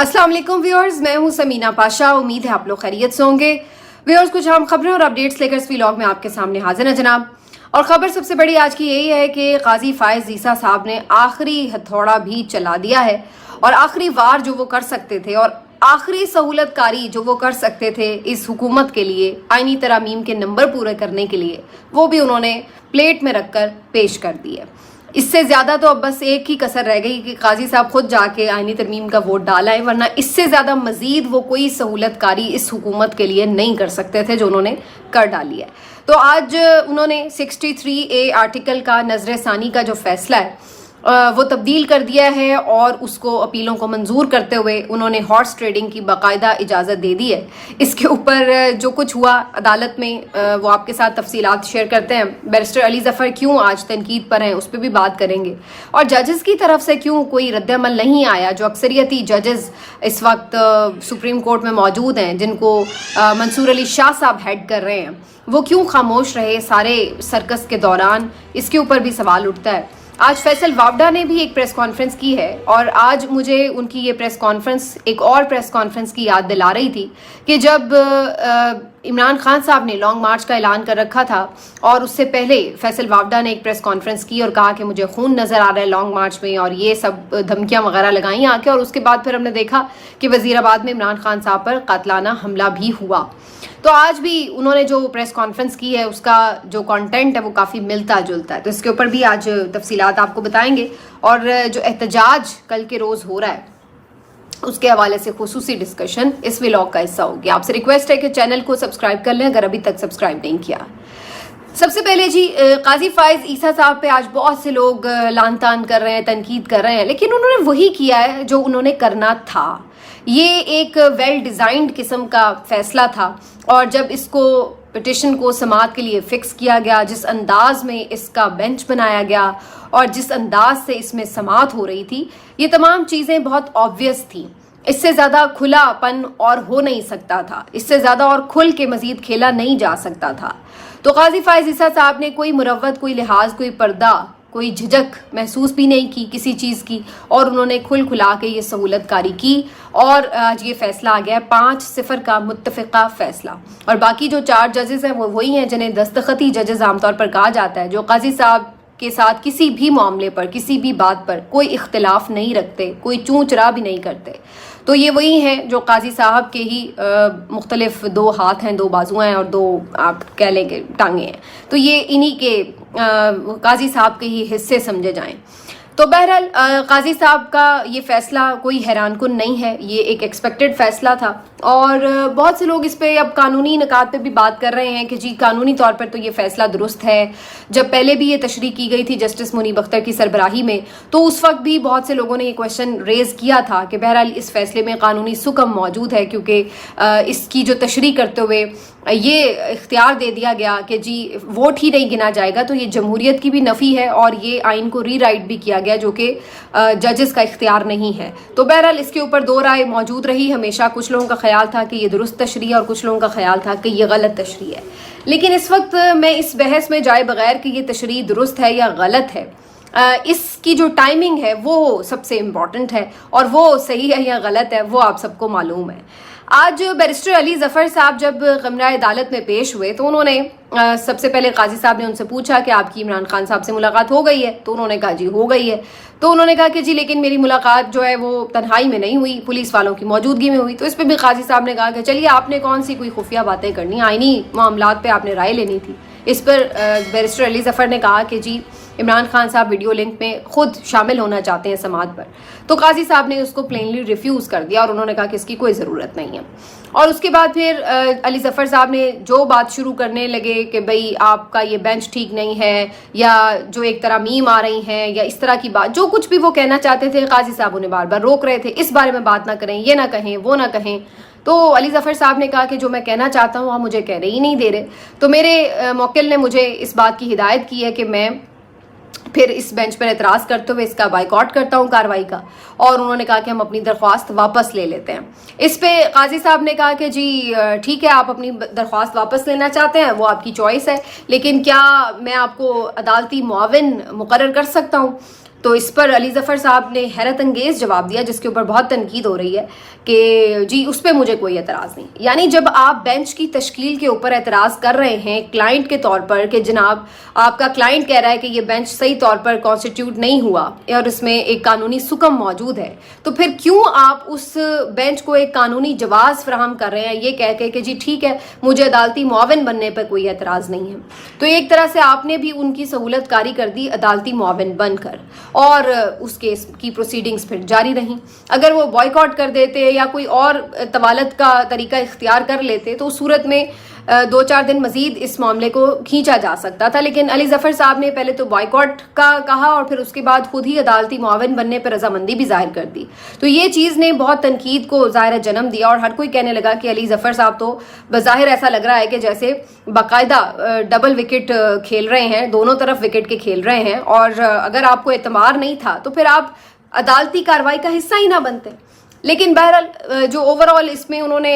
अस्सलाम वालेकुम व्यूअर्स, मैं हूं समीना पाशा। उम्मीद है आप लोग खैरियत से होंगे। व्यूअर्स, कुछ अहम खबरें और अपडेट्स लेकर इस व्लॉग में आपके सामने हाजिर है जनाब। और खबर सबसे बड़ी आज की यही है कि काजी फायज ईसा साहब ने आखिरी हथौड़ा भी चला दिया है और आखिरी वार जो वो कर सकते थे और आखिरी सहूलतकारी जो वो कर सकते थे इस हुकूमत के लिए आईनी तरामीम के नंबर पूरे करने के लिए, वो भी उन्होंने प्लेट में रखकर पेश कर दी है। इससे ज़्यादा तो अब बस एक ही कसर रह गई कि काजी साहब खुद जाके आईनी तरमीम का वोट डाला है, वरना इससे ज़्यादा मज़ीद वो कोई सहूलतकारी इस हुकूमत के लिए नहीं कर सकते थे जो उन्होंने कर डाली है। तो आज उन्होंने 63A आर्टिकल का नजर सानी का जो फैसला है वो तब्दील कर दिया है और उसको अपीलों को मंजूर करते हुए उन्होंने हॉर्स ट्रेडिंग की बाकायदा इजाज़त दे दी है। इसके ऊपर जो कुछ हुआ अदालत में वो आपके साथ तफसीलात शेयर करते हैं। बैरिस्टर अली ज़फ़र क्यों आज तनकीद पर हैं उस पर भी बात करेंगे, और जजेस की तरफ से क्यों कोई रद्दअमल नहीं आया। जो अक्सरियती जजेस इस वक्त सुप्रीम कोर्ट में मौजूद हैं, जिनको मंसूर अली शाह साहब हेड कर रहे हैं, वो क्यों खामोश रहे सारे सर्कस के दौरान, इसके ऊपर भी सवाल उठता है। आज फैसल वावडा ने भी एक प्रेस कॉन्फ्रेंस की है और आज मुझे उनकी ये प्रेस कॉन्फ्रेंस एक और प्रेस कॉन्फ्रेंस की याद दिला रही थी कि जब इमरान खान साहब ने लॉन्ग मार्च का ऐलान कर रखा था और उससे पहले फैसल वावडा ने एक प्रेस कॉन्फ्रेंस की और कहा कि मुझे खून नज़र आ रहा है लॉन्ग मार्च में, और ये सब धमकियां वगैरह लगाई आके। और उसके बाद फिर हमने देखा कि वज़ीराबाद में इमरान खान साहब पर कातलाना हमला भी हुआ। तो आज भी उन्होंने जो प्रेस कॉन्फ्रेंस की है उसका जो कंटेंट है वो काफ़ी मिलता जुलता है, तो इसके ऊपर भी आज तफसीलात आपको बताएंगे। और जो एहतजाज कल के रोज़ हो रहा है उसके हवाले से खुसूसी डिस्कशन इस व्लॉग का हिस्सा होगी। आपसे रिक्वेस्ट है कि चैनल को सब्सक्राइब कर लें अगर अभी तक सब्सक्राइब नहीं किया। सबसे पहले जी, काजी फायज ईसा साहब पे आज बहुत से लोग लान तान कर रहे हैं, तनकीद कर रहे हैं, लेकिन उन्होंने वही किया है जो उन्होंने करना था। ये एक वेल डिज़ाइंड किस्म का फैसला था और जब इसको पिटिशन को समाअत के लिए फिक्स किया गया, जिस अंदाज में इसका बेंच बनाया गया और जिस अंदाज से इसमें समाअत हो रही थी, ये तमाम चीज़ें बहुत ऑब्वियस थी। इससे ज़्यादा खुलापन और हो नहीं सकता था, इससे ज़्यादा और खुल के मज़ीद खेला नहीं जा सकता था। तो काजी फायज ईसा साहब ने कोई मुरव्वत, कोई लिहाज, कोई पर्दा, कोई झिझक महसूस भी नहीं की किसी चीज़ की, और उन्होंने खुल खुला के ये सहूलतकारी की। और आज ये फैसला आ गया है 5-0 का मुत्तफ़िक़ा फैसला। और बाकी जो 4 जजेस हैं वो वही हैं जिन्हें दस्तखती जजेस आमतौर पर कहा जाता है, जो काजी साहब के साथ किसी भी मामले पर, किसी भी बात पर कोई इख्तिलाफ नहीं रखते, कोई चूँ चरा भी नहीं करते। तो ये वही हैं जो काजी साहब के ही मुख्तलिफ 2 हाथ हैं, 2 बाजुएँ हैं और 2 आप कह लें कि टांगें हैं। तो ये इन्हीं के काजी साहब के ही हिस्से समझे जाएं। तो बहरहाल काजी साहब का ये फैसला कोई हैरान कुन नहीं है, ये एक एक्सपेक्टेड फैसला था। और बहुत से लोग इस पे अब कानूनी निकात पे भी बात कर रहे हैं कि जी कानूनी तौर पर तो ये फैसला दुरुस्त है। जब पहले भी ये तशरीह की गई थी जस्टिस मुनीब अख्तर की सरबराही में, तो उस वक्त भी बहुत से लोगों ने ये क्वेश्चन रेज किया था कि बहरहाल इस फैसले में कानूनी सुकम मौजूद है, क्योंकि इसकी जो तशरीह करते हुए ये इख्तियार दे दिया गया कि जी वोट ही नहीं गिना जाएगा, तो ये जमहूरियत की भी नफ़ी है और ये आइन को रीराइट भी किया गया, जो कि जजेस का इख्तियार नहीं है। तो बहरहाल इसके ऊपर 2 राय मौजूद रही हमेशा। कुछ लोगों का ख्याल था कि ये दुरुस्त तशरीह और कुछ लोगों का ख्याल था कि ये गलत तशरीह है। लेकिन इस वक्त मैं इस बहस में जाए बगैर कि ये तशरीह दुरुस्त है या गलत है, इसकी जो टाइमिंग है वो सबसे इम्पॉर्टेंट है, और वो सही है या गलत है वो आप सबको मालूम है। आज बैरिस्टर अली ज़फ़र साहब जब ग़मराए अदालत में पेश हुए तो उन्होंने सबसे पहले काजी साहब ने उनसे पूछा कि आपकी इमरान खान साहब से मुलाकात हो गई है? तो उन्होंने कहा जी हो गई है। तो उन्होंने कहा कि जी लेकिन मेरी मुलाकात जो है वो तन्हाई में नहीं हुई, पुलिस वालों की मौजूदगी में हुई। तो इस पर भी काजी साहब ने कहा कि चलिए आपने कौन सी कोई खुफिया बातें करनी, आईनी मामलात पे आपने राय लेनी थी। इस पर बैरिस्टर अली ज़फ़र ने कहा कि जी इमरान खान साहब वीडियो लिंक में खुद शामिल होना चाहते हैं समाअत पर। तो काजी साहब ने उसको प्लेनली रिफ्यूज़ कर दिया और उन्होंने कहा कि इसकी कोई ज़रूरत नहीं है। और उसके बाद फिर अली ज़फ़र साहब ने जो बात शुरू करने लगे कि भाई आपका ये बेंच ठीक नहीं है, या जो एक तरह मीम आ रही हैं, या इस तरह की बात, जो कुछ भी वो कहना चाहते थे काजी साहब उन्हें बार बार रोक रहे थे, इस बारे में बात ना करें, ये ना कहें, वो ना कहें। तो अली ज़फ़र साहब ने कहा कि जो मैं कहना चाहता हूँ आप मुझे कहने ही नहीं दे रहे। तो मेरे मौकिल ने मुझे इस बात की हिदायत की है कि मैं फिर इस बेंच पर एतराज़ करते हुए इसका बाइकआउट करता हूँ कार्रवाई का, और उन्होंने कहा कि हम अपनी दरख्वास्त वापस ले लेते हैं। इस पे काजी साहब ने कहा कि जी ठीक है, आप अपनी दरख्वास्त वापस लेना चाहते हैं वो आपकी चॉइस है, लेकिन क्या मैं आपको अदालती मुआविन मुकर्रर कर सकता हूँ? تو اس پر علی ظفر صاحب نے حیرت انگیز جواب دیا جس کے اوپر بہت تنقید ہو رہی ہے کہ جی اس پہ مجھے کوئی اعتراض نہیں. یعنی جب آپ بینچ کی تشکیل کے اوپر اعتراض کر رہے ہیں کلائنٹ کے طور پر کہ جناب آپ کا کلائنٹ کہہ رہا ہے کہ یہ بینچ صحیح طور پر کانسٹیٹیوٹ نہیں ہوا اور اس میں ایک قانونی سکم موجود ہے، تو پھر کیوں آپ اس بینچ کو ایک قانونی جواز فراہم کر رہے ہیں یہ کہہ کے کہ جی ٹھیک ہے مجھے عدالتی معاون بننے پر کوئی اعتراض نہیں ہے. تو ایک طرح سے آپ نے بھی ان کی سہولت کاری کر دی عدالتی معاون بن کر، اور اس کیس کی پروسیڈنگز پھر جاری رہیں. اگر وہ بائیکاٹ کر دیتے یا کوئی اور طوالت کا طریقہ اختیار کر لیتے تو اس صورت میں 2-4 دن مزید اس معاملے کو کھینچا جا سکتا تھا، لیکن علی ظفر صاحب نے پہلے تو بائیکاٹ کا کہا اور پھر اس کے بعد خود ہی عدالتی معاون بننے پر رضامندی بھی ظاہر کر دی. تو یہ چیز نے بہت تنقید کو ظاہر جنم دیا اور ہر کوئی کہنے لگا کہ علی ظفر صاحب تو بظاہر ایسا لگ رہا ہے کہ جیسے باقاعدہ ڈبل وکٹ کھیل رہے ہیں، دونوں طرف وکٹ کے کھیل رہے ہیں، اور اگر آپ کو اعتماد نہیں تھا تو پھر آپ عدالتی کارروائی کا حصہ ہی نہ بنتے. لیکن بہرحال جو اوور آل اس میں انہوں نے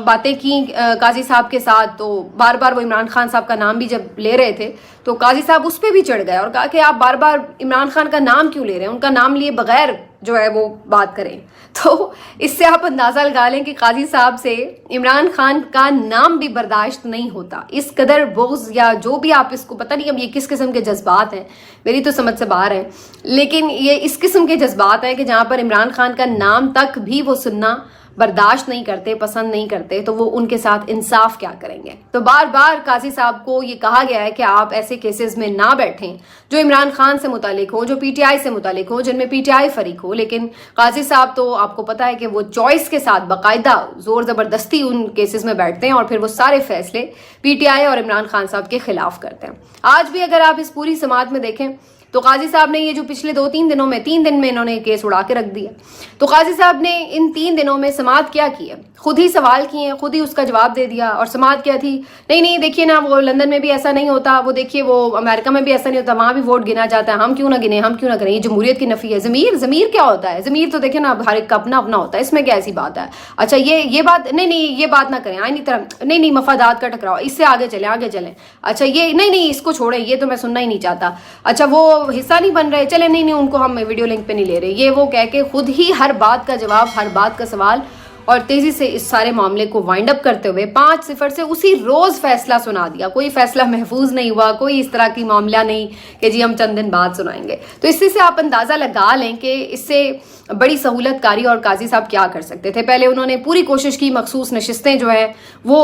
باتیں کی قاضی صاحب کے ساتھ، تو بار بار وہ عمران خان صاحب کا نام بھی جب لے رہے تھے تو قاضی صاحب اس پہ بھی چڑھ گئے اور کہا کہ آپ بار بار عمران خان کا نام کیوں لے رہے ہیں، ان کا نام لیے بغیر جو ہے وہ بات کریں. تو اس سے آپ اندازہ لگا لیں کہ قاضی صاحب سے عمران خان کا نام بھی برداشت نہیں ہوتا. اس قدر بغض یا جو بھی آپ اس کو پتہ نہیں اب یہ کس قسم کے جذبات ہیں، میری تو سمجھ سے باہر ہیں، لیکن یہ اس قسم کے جذبات ہیں کہ جہاں پر عمران خان کا نام تک بھی وہ سننا برداشت نہیں کرتے، پسند نہیں کرتے، تو وہ ان کے ساتھ انصاف کیا کریں گے. تو بار بار قاضی صاحب کو یہ کہا گیا ہے کہ آپ ایسے کیسز میں نہ بیٹھیں جو عمران خان سے متعلق ہو، جو پی ٹی آئی سے متعلق ہو، جن میں پی ٹی آئی فریق ہو. لیکن قاضی صاحب تو آپ کو پتا ہے کہ وہ چوائس کے ساتھ باقاعدہ زور زبردستی ان کیسز میں بیٹھتے ہیں اور پھر وہ سارے فیصلے پی ٹی آئی اور عمران خان صاحب کے خلاف کرتے ہیں. آج بھی اگر آپ اس پوری سماعت میں دیکھیں تو قاضی صاحب نے یہ جو پچھلے 2-3 دنوں میں 3 دن میں انہوں نے کیس اڑا کے رکھ دیا. تو قاضی صاحب نے ان 3 دنوں میں سماعت کیا کی ہے؟ خود ہی سوال کیے ہیں، خود ہی اس کا جواب دے دیا. اور سماعت کیا تھی؟ نہیں دیکھیے نا وہ لندن میں بھی ایسا نہیں ہوتا، وہ دیکھیے وہ امریکہ میں بھی ایسا نہیں ہوتا، وہاں بھی ووٹ گنا جاتا ہے، ہم کیوں نہ گنے، ہم کیوں نہ کریں، یہ جمہوریت کی نفی ہے. ضمیر کیا ہوتا ہے؟ ضمیر تو دیکھیں نا ہر ایک کا اپنا اپنا ہوتا ہے، اس میں کیا ایسی بات ہے؟ اچھا یہ بات نہیں یہ بات نہ کریں، آئینی طرح نہیں مفادات کا ٹکراؤ، اس سے آگے چلیں. اچھا یہ نہیں اس کو چھوڑیں، یہ تو میں سننا ہی نہیں چاہتا. اچھا وہ حصہ نہیں بن رہے، چلے نہیں ان کو ہم ویڈیو لنک پہ نہیں لے رہے. یہ وہ کہہ کے خود ہی ہر بات کا جواب، ہر بات کا سوال، اور تیزی سے اس سارے معاملے کو وائنڈ اپ کرتے ہوئے 5-0 سے اسی روز فیصلہ سنا دیا. کوئی فیصلہ محفوظ نہیں ہوا، کوئی اس طرح کی معاملہ نہیں کہ جی ہم چند دن بعد سنائیں گے. تو اس سے آپ اندازہ لگا لیں کہ اس سے بڑی سہولت کاری اور قاضی صاحب کیا کر سکتے تھے. پہلے انہوں نے پوری کوشش کی مخصوص نشستیں جو ہیں وہ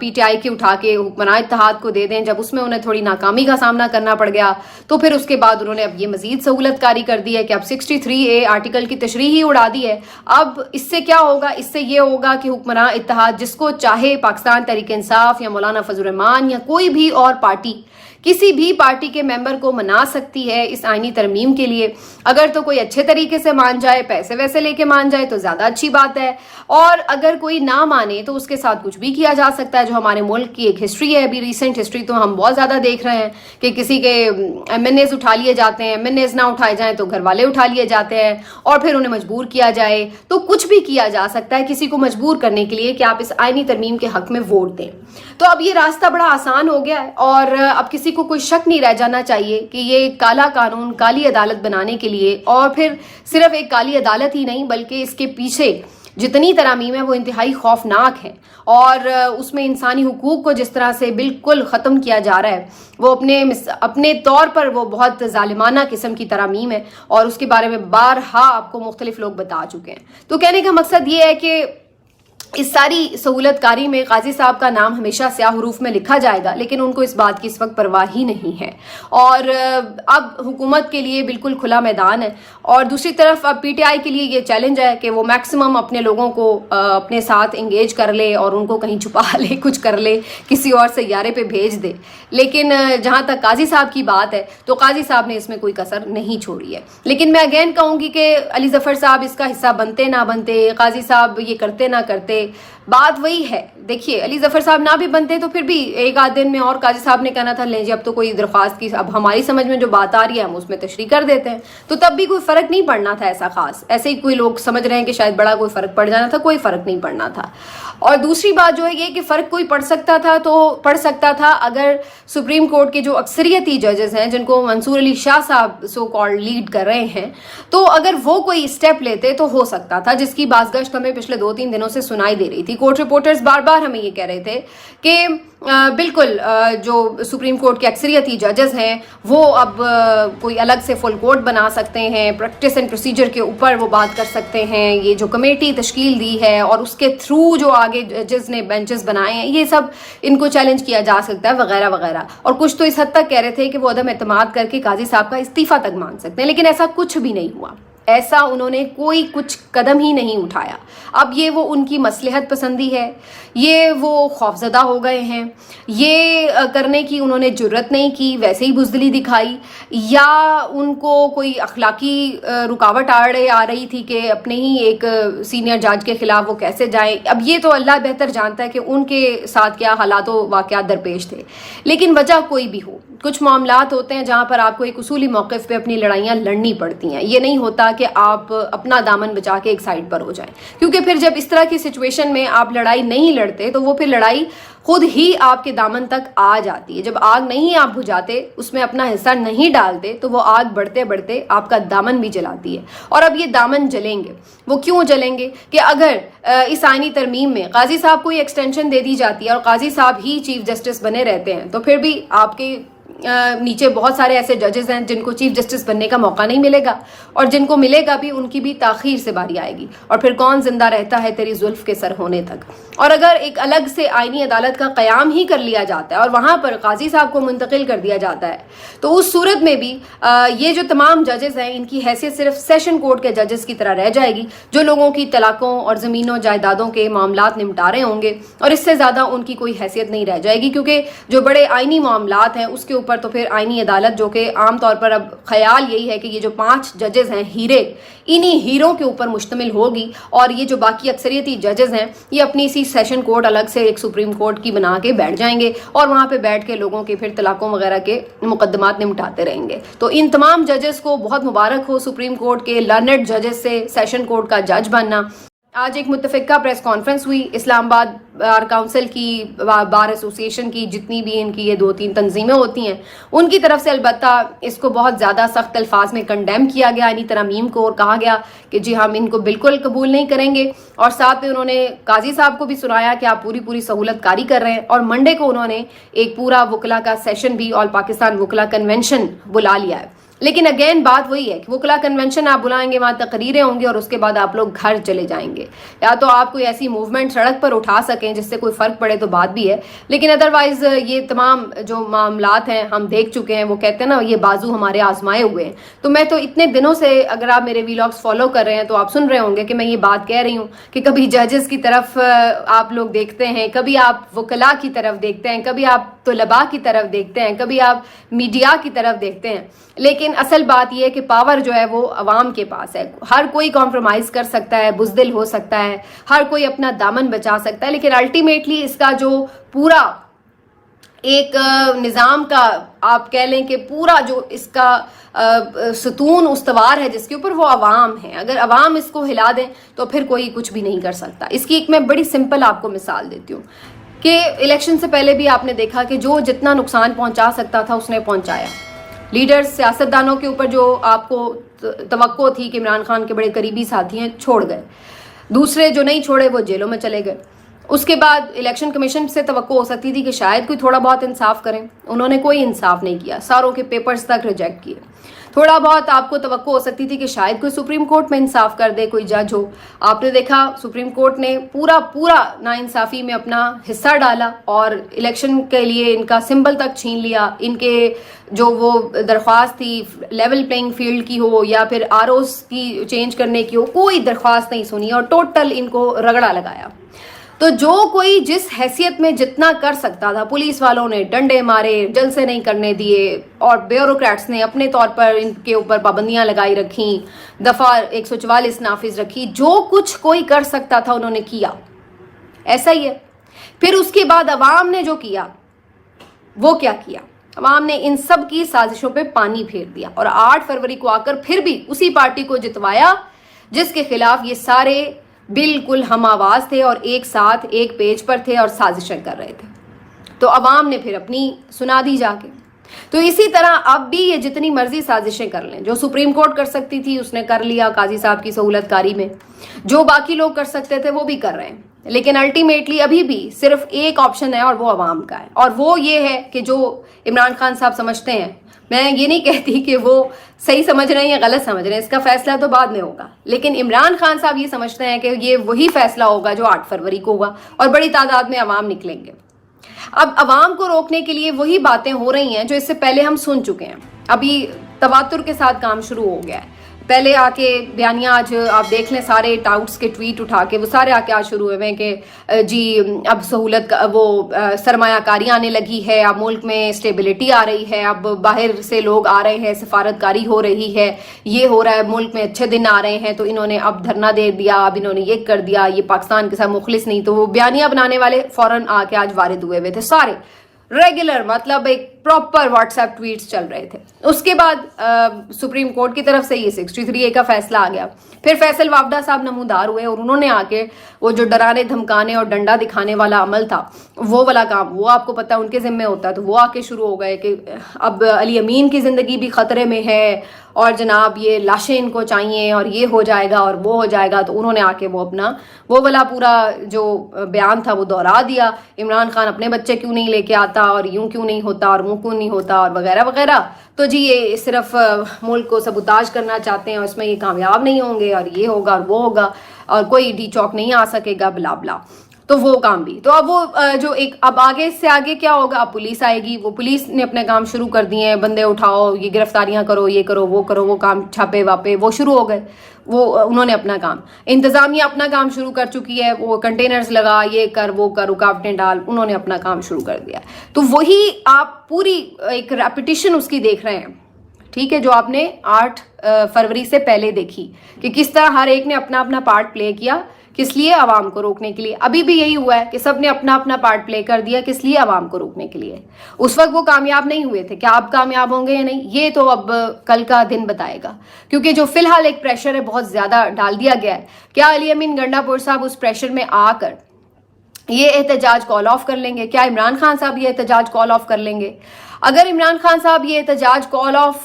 پی ٹی آئی کی اٹھا کے حکمران اتحاد کو دے دیں. جب اس میں انہیں تھوڑی ناکامی کا سامنا کرنا پڑ گیا تو پھر اس کے بعد انہوں نے اب یہ مزید سہولت کاری کر دی ہے کہ اب 63A آرٹیکل کی تشریح ہی اڑا دی ہے. اب اس سے کیا ہوگا؟ اس سے یہ ہوگا کہ حکمران اتحاد جس کو چاہے، پاکستان تحریک انصاف یا مولانا فضل الرحمان یا کوئی بھی اور پارٹی، کسی بھی پارٹی کے ممبر کو منا سکتی ہے اس آئینی ترمیم کے لیے. اگر تو کوئی اچھے طریقے سے مان جائے، پیسے ویسے لے کے مان جائے تو زیادہ اچھی بات ہے، اور اگر کوئی نہ مانے تو اس کے ساتھ کچھ بھی کیا جا سکتا ہے. جو ہمارے ملک کی ایک ہسٹری ہے، ابھی ریسنٹ ہسٹری تو ہم بہت زیادہ دیکھ رہے ہیں کہ کسی کے ایم این ایز اٹھا لیے جاتے ہیں، ایم این ایز نہ اٹھائے جائیں تو گھر والے اٹھا لیے جاتے ہیں اور پھر انہیں مجبور کیا جائے. تو کچھ بھی کیا جا سکتا ہے کسی کو مجبور کرنے کے لیے کہ آپ اس آئینی ترمیم کے حق میں ووٹ دیں. تو اب یہ راستہ بڑا آسان ہو گیا ہے اور اب کسی کو کوئی شک نہیں رہ جانا چاہیے کہ یہ کالا قانون کالی عدالت بنانے کے لیے، اور پھر صرف ایک کالی عدالت ہی نہیں بلکہ اس کے پیچھے جتنی ترامیم ہیں وہ انتہائی خوفناک ہیں، اور اس میں انسانی حقوق کو جس طرح سے بالکل ختم کیا جا رہا ہے وہ اپنے طور پر وہ بہت ظالمانہ قسم کی ترامیم ہے، اور اس کے بارے میں بارہا آپ کو مختلف لوگ بتا چکے ہیں. تو کہنے کا مقصد یہ ہے کہ اس ساری سہولت کاری میں قاضی صاحب کا نام ہمیشہ سیاہ حروف میں لکھا جائے گا، لیکن ان کو اس بات کی اس وقت پرواہ ہی نہیں ہے. اور اب حکومت کے لیے بالکل کھلا میدان ہے، اور دوسری طرف اب پی ٹی آئی کے لیے یہ چیلنج ہے کہ وہ میکسیمم اپنے لوگوں کو اپنے ساتھ انگیج کر لے اور ان کو کہیں چھپا لے، کچھ کر لے، کسی اور سیارے پہ بھیج دے. لیکن جہاں تک قاضی صاحب کی بات ہے تو قاضی صاحب نے اس میں کوئی کسر نہیں چھوڑی ہے. لیکن میں اگین کہوں گی کہ علی ظفر صاحب اس کا حصہ بنتے نہ بنتے، قاضی صاحب یہ کرتے نہ کرتے، बनते। बात वही है, देखिए अली ज़फ़र साहब ना भी बनते तो फिर भी एक आध दिन में और काजी साहब ने कहना था लें जी अब तो कोई दरख्वास्त की, अब हमारी समझ में जो बात आ रही है हम उसमें तशरीह कर देते हैं, तो तब भी कोई फ़र्क नहीं पड़ना था ऐसा खास। ऐसे ही कोई लोग समझ रहे हैं कि शायद बड़ा कोई फ़र्क पड़ जाना था, कोई फ़र्क नहीं पड़ना था। और दूसरी बात जो है ये कि फ़र्क कोई पड़ सकता था तो पड़ सकता था अगर सुप्रीम कोर्ट के जो अक्सरियती जजेस हैं, जिनको मंसूर अली शाह साहब सो कॉल्ड लीड कर रहे हैं, तो अगर वो कोई स्टेप लेते तो हो सकता था, जिसकी बाज़गश्त हमें पिछले 2-3 दिनों से सुनाई दे रही थी। कोर्ट रिपोर्टर्स बार बार हमें ये कह रहे थे कि बिल्कुल जो सुप्रीम कोर्ट के अक्सरियती जजेस हैं वो अब कोई अलग से फुल कोर्ट बना सकते हैं, प्रैक्टिस एंड प्रोसीजर के ऊपर वो बात कर सकते हैं, ये जो कमेटी तश्कील दी है और उसके थ्रू जो आगे जजेस ने बेंचेस बनाए हैं ये सब इनको चैलेंज किया जा सकता है वगैरह वगैरह। और कुछ तो इस हद तक कह रहे थे कि वो अदम एतमाद करके काजी साहब का इस्तीफा तक मांग सकते हैं, लेकिन ऐसा कुछ भी नहीं हुआ, ऐसा उन्होंने कोई कुछ कदम ही नहीं उठाया। अब ये वो उनकी मसलहत पसंदी है, ये वो खौफजदा हो गए हैं, ये करने की उन्होंने जुर्रत नहीं की, वैसे ही बुज़दिली दिखाई, या उनको कोई अखलाकी रुकावट आ रही थी कि अपने ही एक सीनियर जज के खिलाफ वो कैसे जाएं। अब ये तो अल्लाह बेहतर जानता है कि उनके साथ क्या हालात व वाक़यात दरपेश थे, लेकिन वजह कोई भी हो, कुछ मामलात होते हैं जहाँ पर आपको एक उसूली मौक़िफ़ पे अपनी लड़ाइयाँ लड़नी पड़ती हैं। ये नहीं होता कि आप अपना दामन बचा के एक साइड पर हो जाएं, क्योंकि फिर जब इस तरह की सिचुएशन में आप लड़ाई नहीं लड़ते तो वो फिर लड़ाई खुद ही आपके दामन तक आ जाती है। जब आग नहीं आप बुझाते, उसमें अपना हिस्सा नहीं डालते, तो वो आग बढ़ते बढ़ते आपका दामन भी जलाती है। और अब ये दामन जलेंगे, वो क्यों जलेंगे कि अगर इस आईनी तरमीम में काजी साहब को एक्सटेंशन दे दी जाती है और काजी साहब ही चीफ जस्टिस बने रहते हैं, तो फिर भी आपके नीचे बहुत सारे ऐसे जजेस हैं जिनको चीफ जस्टिस बनने का मौका नहीं मिलेगा, और जिनको मिलेगा भी उनकी भी ताखीर से बारी आएगी। और फिर कौन जिंदा रहता है तेरी जुल्फ के सर होने तक। और अगर एक अलग से आईनी अदालत का क़याम ही कर लिया जाता है और वहाँ पर काजी साहब को मुंतकिल कर दिया जाता है, तो उस सूरत में भी ये जो तमाम जजेस हैं इनकी हैसियत सिर्फ सेशन कोर्ट के जजेस की तरह रह जाएगी, जो लोगों की तलाकों और ज़मीनों जायदादों के मामलात निपटा रहे होंगे, और इससे ज़्यादा उनकी कोई हैसियत नहीं रह जाएगी। क्योंकि जो बड़े आईनी मामलात हैं उसके ऊपर तो फिर आईनी अदालत, जो कि आम तौर पर अब ख्याल यही है कि ये जो 5 जजेस हैं हीरे, इन्हीं हीरों के ऊपर मुश्तमिल होगी, और ये जो बाकी अक्सरियती जजेस हैं ये अपनी इसी सेशन कोर्ट अलग से एक सुप्रीम कोर्ट की बना के बैठ जाएंगे और वहाँ पे बैठ के लोगों के फिर तलाकों वगैरह के मुकदमात निपटाते रहेंगे। तो इन तमाम जजेस को बहुत मुबारक हो, सुप्रीम कोर्ट के लर्नेड जजेस से सेशन कोर्ट का जज बनना। आज एक मुत्तफ़िका प्रेस कॉन्फ्रेंस हुई इस्लामाबाद बार काउंसिल की, बार एसोसिएशन की, जितनी भी इनकी ये 2-3 तंजीमें होती हैं उनकी तरफ से अलबत्ता इसको बहुत ज़्यादा सख्त अल्फाज में कंडेम किया गया यानी तरमीम को, और कहा गया कि जी हम इनको बिल्कुल कबूल नहीं करेंगे। और साथ में उन्होंने काजी साहब को भी सुनाया कि आप पूरी पूरी सहूलत कारी कर रहे हैं। और मंडे को उन्होंने एक पूरा वकला का सेशन भी ऑल पाकिस्तान वकला कन्वेंशन बुला लिया है। लेकिन अगेन बात वही है कि वकला कन्वेंशन आप बुलाएंगे, वहाँ तकरीरें होंगी और उसके बाद आप लोग घर चले जाएंगे, या तो आप कोई ऐसी मूवमेंट सड़क पर उठा सकें जिससे कोई फ़र्क पड़े तो बात भी है, लेकिन अदरवाइज़ ये तमाम जो मामलात हैं हम देख चुके हैं। वो कहते हैं ना ये बाजू हमारे आजमाए हुए हैं। तो मैं तो इतने दिनों से, अगर आप मेरे वीलॉग्स फॉलो कर रहे हैं तो आप सुन रहे होंगे कि मैं ये बात कह रही हूँ कि कभी जजेस की तरफ आप लोग देखते हैं, कभी आप वकला की तरफ देखते हैं, कभी आप तुलबा की तरफ देखते हैं, कभी आप मीडिया की तरफ देखते हैं, लेकिन असल बात यह है कि पावर जो है वो अवाम के पास है। हर कोई कॉम्प्रोमाइज़ कर सकता है, बुज़दिल हो सकता है, हर कोई अपना दामन बचा सकता है, लेकिन अल्टीमेटली इसका जो पूरा एक निज़ाम का आप कह लें कि पूरा जो इसका सतून उस्तवार है जिसके ऊपर, वो अवाम है। अगर अवाम इसको हिला दें तो फिर कोई कुछ भी नहीं कर सकता। इसकी एक मैं बड़ी सिंपल आपको मिसाल देती हूँ कि इलेक्शन से पहले भी आपने देखा कि जो जितना नुकसान पहुँचा सकता था उसने पहुँचाया। लीडर्स, सियासतदानों के ऊपर जो आपको तवक्को थी कि इमरान खान के बड़े करीबी साथी हैं, छोड़ गए। दूसरे जो नहीं छोड़े वो जेलों में चले गए। उसके बाद इलेक्शन कमीशन से तवक्को हो सकती थी कि शायद कोई थोड़ा बहुत इंसाफ करें, उन्होंने कोई इंसाफ नहीं किया, सारों के पेपर्स तक रिजेक्ट किए। थोड़ा बहुत आपको तवक्को हो सकती थी कि शायद कोई सुप्रीम कोर्ट में इंसाफ कर दे, कोई जज हो। आपने देखा सुप्रीम कोर्ट ने पूरा नाइंसाफ़ी में अपना हिस्सा डाला और इलेक्शन के लिए इनका सिंबल तक छीन लिया। इनके जो वो दरख्वास्त थी लेवल प्लेइंग फील्ड की हो या फिर आरओस की चेंज करने की हो, कोई दरख्वास्त नहीं सुनी और टोटल इनको रगड़ा लगाया। तो जो कोई जिस हैसियत में जितना कर सकता था, पुलिस वालों ने डंडे मारे, जलसे नहीं करने दिए, और ब्यूरोक्रेट्स ने अपने तौर पर इनके ऊपर पाबंदियां लगाई रखी, दफ़ा 144 नाफिज रखी। जो कुछ कोई कर सकता था उन्होंने किया। ऐसा ही है। फिर उसके बाद अवाम ने जो किया वो क्या किया, अवाम ने इन सब की साजिशों पे पानी फेर दिया और 8 फरवरी को आकर फिर भी उसी पार्टी को जितवाया जिसके खिलाफ ये सारे बिल्कुल हम आवाज थे और एक साथ एक पेज पर थे और साजिशें कर रहे थे। तो अवाम ने फिर अपनी सुना दी जाके। तो इसी तरह अब भी ये जितनी मर्जी साजिशें कर लें, जो सुप्रीम कोर्ट कर सकती थी उसने कर लिया काजी साहब की सहूलतकारी में, जो बाकी लोग कर सकते थे वो भी कर रहे हैं, लेकिन अल्टीमेटली अभी भी सिर्फ एक ऑप्शन है और वो अवाम का है। और वो ये है कि जो इमरान खान साहब समझते हैं, मैं ये नहीं कहती कि वो सही समझ रहे हैं या गलत समझ रहे हैं, इसका फैसला तो बाद में होगा, लेकिन इमरान खान साहब ये समझते हैं कि ये वही फैसला होगा जो 8 फरवरी को होगा और बड़ी तादाद में अवाम निकलेंगे। अब अवाम को रोकने के लिए वही बातें हो रही हैं जो इससे पहले हम सुन चुके हैं। अभी तवातुर के साथ काम शुरू हो गया है। पहले आके बयानिया, आज आप देख लें सारे टाउट्स के ट्वीट उठा के वो सारे आके आज शुरू हुए हैं कि जी अब सहूलत वो सरमायाकारी आने लगी है, अब मुल्क में स्टेबिलिटी आ रही है, अब बाहर से लोग आ रहे हैं, सफारतकारी हो रही है, ये हो रहा है, मुल्क में अच्छे दिन आ रहे हैं, तो इन्होंने अब धरना दे दिया, अब इन्होंने ये कर दिया, ये पाकिस्तान के साथ मुखलिस नहीं। तो वो बयानिया बनाने वाले फौरन आके आज वारिद हुए हुए थे सारे रेगुलर, मतलब एक प्रॉपर व्हाट्सएप ट्वीट्स चल रहे थे। उसके बाद सुप्रीम कोर्ट की तरफ से ये 63A का फैसला आ गया। फिर फैसल वावडा साहब नमूदार हुए और उन्होंने आके वो जो डराने धमकाने और डंडा दिखाने वाला अमल था वो वाला काम, वो आपको पता है उनके जिम्मे होता है, तो वो आके शुरू हो गए कि अब अली अमीन की जिंदगी भी खतरे में है और जनाब ये लाशें इनको चाहिए और ये हो जाएगा और वो हो जाएगा। तो उन्होंने आके वो अपना वो वाला पूरा जो बयान था वो दोहरा दिया, इमरान खान अपने बच्चे क्यों नहीं लेके आता और यूं क्यों नहीं होता और मुंह क्यों नहीं होता और वगैरह वगैरह। तो जी ये सिर्फ मुल्क को सबूताज करना चाहते हैं और इसमें ये कामयाब नहीं होंगे और ये होगा और वो होगा और कोई डी चौक नहीं आ सकेगा, बिला बिला। तो वो काम भी, तो अब वो जो एक अब आगे से आगे क्या होगा, अब पुलिस आएगी, वो पुलिस ने अपने काम शुरू कर दिए हैं, बंदे उठाओ, ये गिरफ्तारियां करो, ये करो, वो काम, छापे वापे वो शुरू हो गए। वो उन्होंने अपना काम, इंतजामिया अपना काम शुरू कर चुकी है, वो कंटेनर्स लगा, ये कर वो कर, रुकावटें डाल, उन्होंने अपना काम शुरू कर दिया। तो वही आप पूरी एक रेपिटिशन उसकी देख रहे हैं, ठीक है, जो आपने 8 फरवरी से पहले देखी कि किस तरह हर एक ने अपना अपना पार्ट प्ले किया, किस लिए, आवाम को रोकने के लिए। अभी भी यही हुआ है कि सब ने अपना अपना पार्ट प्ले कर दिया, किस लिए, आवाम को रोकने के लिए। उस वक्त वो कामयाब नहीं हुए थे, क्या अब कामयाब होंगे या नहीं, ये तो अब कल का दिन बताएगा, क्योंकि जो फिलहाल एक प्रेशर है बहुत ज्यादा डाल दिया गया है। क्या अली अमीन गंडापुर साहब उस प्रेशर में आकर ये एहतजाज कॉल ऑफ कर लेंगे? क्या इमरान खान साहब ये एहतजाज कॉल ऑफ कर लेंगे? अगर इमरान खान साहब ये एहतजाज कॉल ऑफ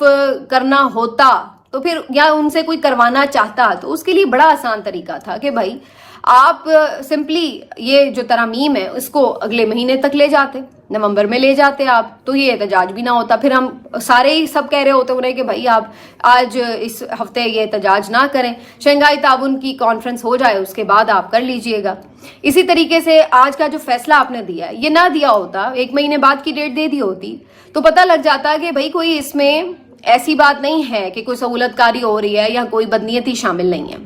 करना होता तो फिर, या उनसे कोई करवाना चाहता, तो उसके लिए बड़ा आसान तरीका था कि भाई आप सिंपली ये जो तरामीम है इसको अगले महीने तक ले जाते, नवंबर में ले जाते आप, तो ये एहतजाज भी ना होता। फिर हम सारे ही सब कह रहे होते उन्हें कि भाई आप आज इस हफ्ते ये एहतजाज ना करें, शंघाई ताउन की कॉन्फ्रेंस हो जाए उसके बाद आप कर लीजिएगा। इसी तरीके से आज का जो फैसला आपने दिया है, ये ना दिया होता, 1 महीने बाद की डेट दे दी होती, तो पता लग जाता कि भाई कोई इसमें ऐसी बात नहीं है कि कोई सहूलतकारी हो रही है या कोई बदनीयती शामिल नहीं है।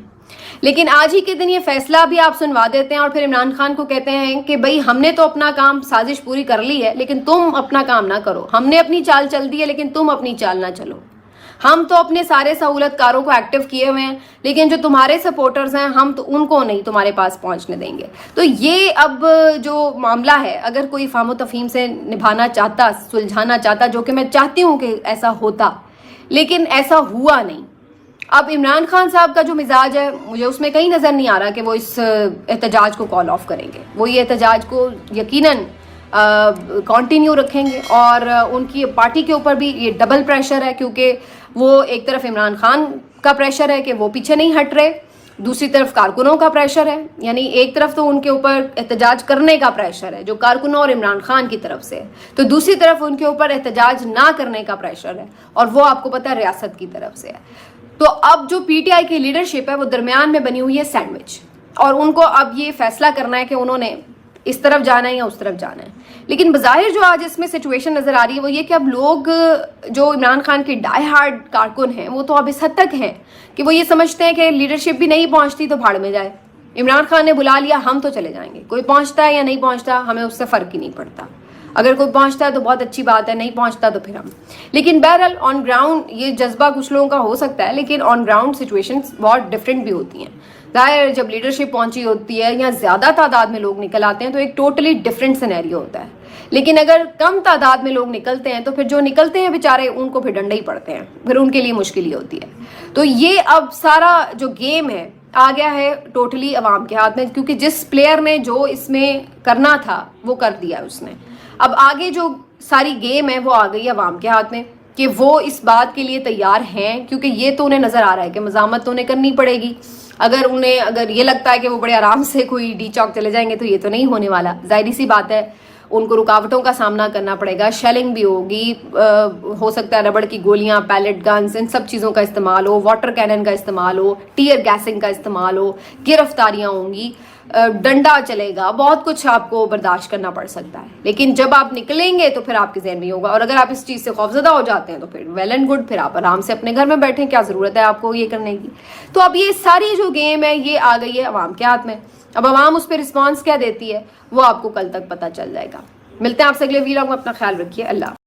लेकिन आज ही के दिन ये फैसला भी आप सुनवा देते हैं और फिर इमरान खान को कहते हैं कि भाई हमने तो अपना काम, साजिश पूरी कर ली है, लेकिन तुम अपना काम ना करो, हमने अपनी चाल चल दी है लेकिन तुम अपनी चाल ना चलो। हम तो अपने सारे सहूलतकारों को एक्टिव किए हुए हैं, लेकिन जो तुम्हारे सपोर्टर्स हैं हम तो उनको नहीं तुम्हारे पास पहुंचने देंगे। तो ये अब जो मामला है, अगर कोई फाहम तफहीम से निभाना चाहता, सुलझाना चाहता, जो कि मैं चाहती हूँ कि ऐसा होता, लेकिन ऐसा हुआ नहीं। अब इमरान खान साहब का जो मिजाज है, मुझे उसमें कहीं नज़र नहीं आ रहा कि वो इस एहतजाज को कॉल ऑफ करेंगे। वो ये एहतजाज को यकीनन कंटिन्यू रखेंगे और उनकी पार्टी के ऊपर भी ये डबल प्रेशर है, क्योंकि वो एक तरफ इमरान खान का प्रेशर है कि वो पीछे नहीं हट रहे, दूसरी तरफ कारकुनों का प्रेशर है, यानी एक तरफ तो उनके ऊपर एहतजाज करने का प्रेशर है जो कारकुनों और इमरान खान की तरफ से, तो दूसरी तरफ उनके ऊपर एहतजाज ना करने का प्रेशर है और वो आपको पता है रियासत की तरफ से है। तो अब जो पीटीआई की लीडरशिप है वो दरमियान में बनी हुई है सैंडविच, और उनको अब ये फैसला करना है कि उन्होंने इस तरफ जाना है या उस तरफ जाना है। लेकिन बज़ाहिर जो आज इसमें सिचुएशन नजर आ रही है वो ये कि अब लोग जो इमरान खान के डाई हार्ड कारकुन हैं वो तो अब इस हद तक हैं कि वो ये समझते हैं कि लीडरशिप भी नहीं पहुंचती तो भाड़ में जाए, इमरान खान ने बुला लिया हम तो चले जाएंगे, कोई पहुंचता है या नहीं पहुंचता हमें उससे फर्क ही नहीं पड़ता, अगर कोई पहुंचता है तो बहुत अच्छी बात है, नहीं पहुंचता तो फिर हम। लेकिन बहरहाल ऑन ग्राउंड ये जज्बा कुछ लोगों का हो सकता है, लेकिन ऑन ग्राउंड सिचुएशंस बहुत डिफरेंट भी होती हैं। ظاہر جب لیڈرشپ پہنچی ہوتی ہے یا زیادہ تعداد میں لوگ نکل آتے ہیں تو ایک ٹوٹلی ڈفرینٹ سینیریو ہوتا ہے، لیکن اگر کم تعداد میں لوگ نکلتے ہیں تو پھر جو نکلتے ہیں بیچارے ان کو پھر ڈنڈے ہی پڑتے ہیں، پھر ان کے لیے مشکل ہی ہوتی ہے. تو یہ اب سارا جو گیم ہے آ گیا ہے ٹوٹلی عوام کے ہاتھ میں، کیونکہ جس پلیئر نے جو اس میں کرنا تھا وہ کر دیا اس نے. اب آگے جو ساری گیم ہے وہ آ گئی عوام کے ہاتھ میں کہ وہ اس بات کے لیے تیار ہیں، کیونکہ یہ تو انہیں نظر آ رہا ہے کہ مزاحمت تو انہیں کرنی پڑے گی. اگر یہ لگتا ہے کہ وہ بڑے آرام سے کوئی ڈی چوک چلے جائیں گے تو یہ تو نہیں ہونے والا. ظاہری سی بات ہے ان کو رکاوٹوں کا سامنا کرنا پڑے گا، شیلنگ بھی ہوگی، ہو سکتا ہے ربڑ کی گولیاں، پیلٹ گنز، ان سب چیزوں کا استعمال ہو، واٹر کینن کا استعمال ہو، ٹیئر گیسنگ کا استعمال ہو، گرفتاریاں ہوں گی، ڈنڈا چلے گا، بہت کچھ آپ کو برداشت کرنا پڑ سکتا ہے. لیکن جب آپ نکلیں گے تو پھر آپ کے ذہن میں ہوگا، اور اگر آپ اس چیز سے خوفزدہ ہو جاتے ہیں تو پھر ویل اینڈ گڈ، پھر آپ آرام سے اپنے گھر میں بیٹھیں، کیا ضرورت ہے آپ کو یہ کرنے کی. تو اب یہ ساری جو گیم ہے یہ آ گئی ہے عوام کے ہاتھ میں. اب عوام اس پہ رسپانس کیا دیتی ہے وہ آپ کو کل تک پتہ چل جائے گا. ملتے ہیں آپ سے اگلے ویلاگ میں، اپنا خیال رکھیے، اللہ.